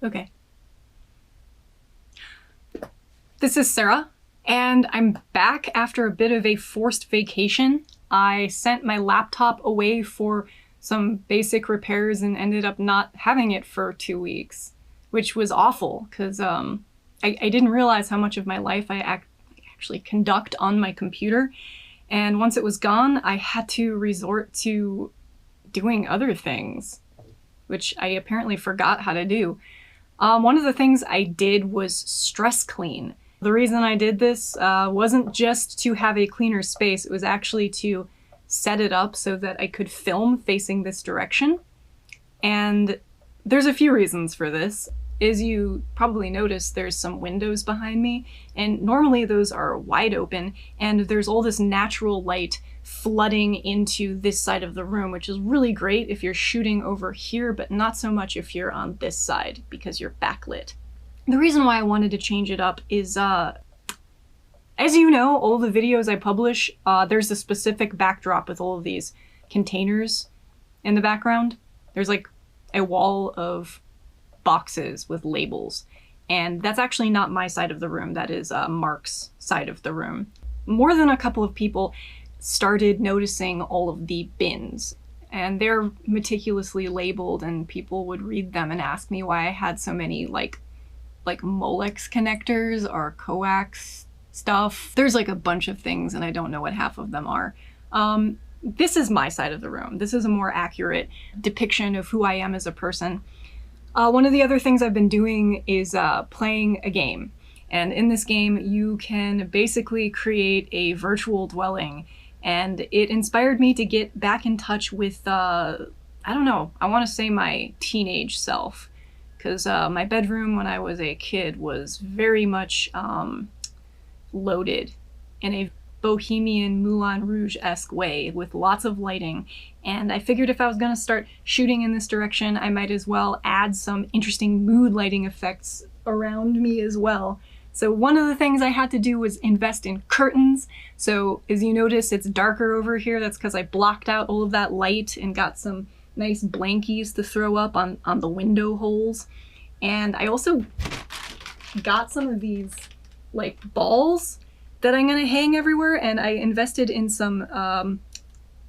Okay. This is Sarah, and I'm back after a bit of a forced vacation. I sent my laptop away for some basic repairs and ended up not having it for 2 weeks, which was awful because I didn't realize how much of my life I actually conduct on my computer. And once it was gone, I had to resort to doing other things, which I apparently forgot how to do. One of the things I did was stress clean. The reason I did this wasn't just to have a cleaner space, it was actually to set it up so that I could film facing this direction. And there's a few reasons for this. As you probably noticed, there's some windows behind me, and normally those are wide open, and there's all this natural light flooding into this side of the room, which is really great if you're shooting over here, but not so much if you're on this side because you're backlit. The reason why I wanted to change it up is, as you know, all the videos I publish, there's a specific backdrop with all of these containers in the background. There's like a wall of boxes with labels, and that's actually not my side of the room. That is Mark's side of the room. More than a couple of people started noticing all of the bins, and they're meticulously labeled, and people would read them and ask me why I had so many like Molex connectors or coax stuff. There's like a bunch of things and I don't know what half of them are. This is my side of the room. This is a more accurate depiction of who I am as a person. One of the other things I've been doing is playing a game. And in this game, you can basically create a virtual dwelling. And it inspired me to get back in touch with, I don't know, I want to say my teenage self. Because my bedroom when I was a kid was very much loaded in a bohemian Moulin Rouge-esque way with lots of lighting, and I figured if I was going to start shooting in this direction, I might as well add some interesting mood lighting effects around me as well. So one of the things I had to do was invest in curtains. So as you notice, it's darker over here. That's because I blocked out all of that light and got some nice blankies to throw up on the window holes. And I also got some of these like balls that I'm gonna hang everywhere, and I invested in some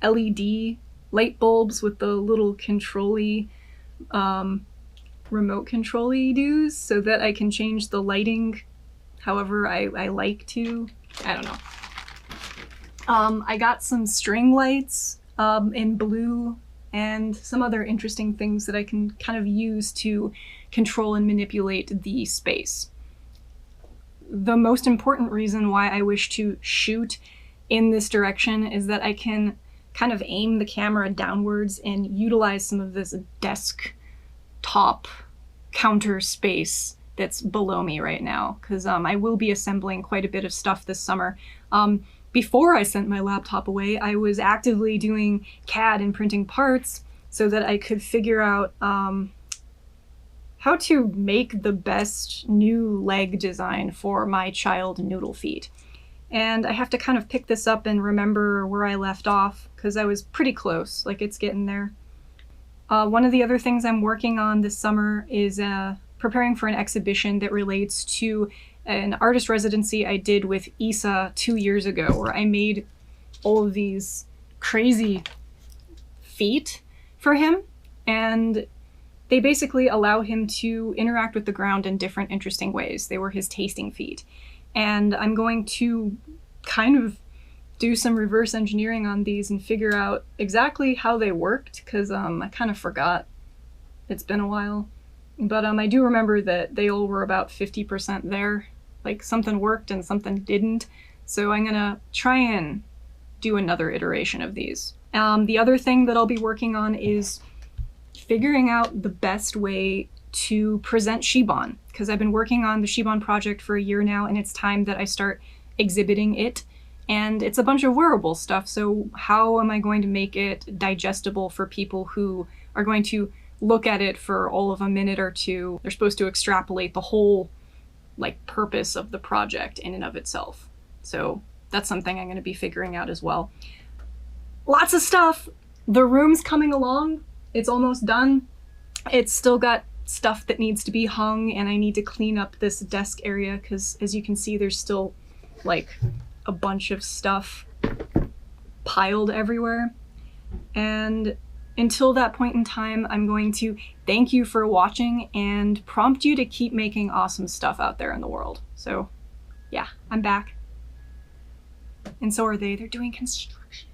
LED light bulbs with the little control-y, remote control-y doos so that I can change the lighting however I like to. I don't know. I got some string lights in blue and some other interesting things that I can kind of use to control and manipulate the space. The most important reason why I wish to shoot in this direction is that I can kind of aim the camera downwards and utilize some of this desk top counter space that's below me right now, because I will be assembling quite a bit of stuff this summer. Before I sent my laptop away, I was actively doing CAD and printing parts so that I could figure out how to make the best new leg design for my child Noodle Feet. And I have to kind of pick this up and remember where I left off, because I was pretty close, like it's getting there. One of the other things I'm working on this summer is preparing for an exhibition that relates to an artist residency I did with Issa 2 years ago, where I made all of these crazy feet for him, and they basically allow him to interact with the ground in different interesting ways. They were his tasting feet. And I'm going to kind of do some reverse engineering on these and figure out exactly how they worked, because I kind of forgot. It's been a while. But I do remember that they all were about 50% there. Like something worked and something didn't. So I'm gonna try and do another iteration of these. The other thing that I'll be working on is figuring out the best way to present Shibon, because I've been working on the Shibon project for a year now, and it's time that I start exhibiting it. And it's a bunch of wearable stuff, so how am I going to make it digestible for people who are going to look at it for all of a minute or two? They're supposed to extrapolate the whole purpose of the project in and of itself. So that's something I'm going to be figuring out as well. Lots of stuff. The room's coming along. It's almost done. It's still got stuff that needs to be hung, and I need to clean up this desk area because, as you can see, there's still like a bunch of stuff piled everywhere. And until that point in time, I'm going to thank you for watching and prompt you to keep making awesome stuff out there in the world. So yeah, I'm back. And so are they. They're doing construction.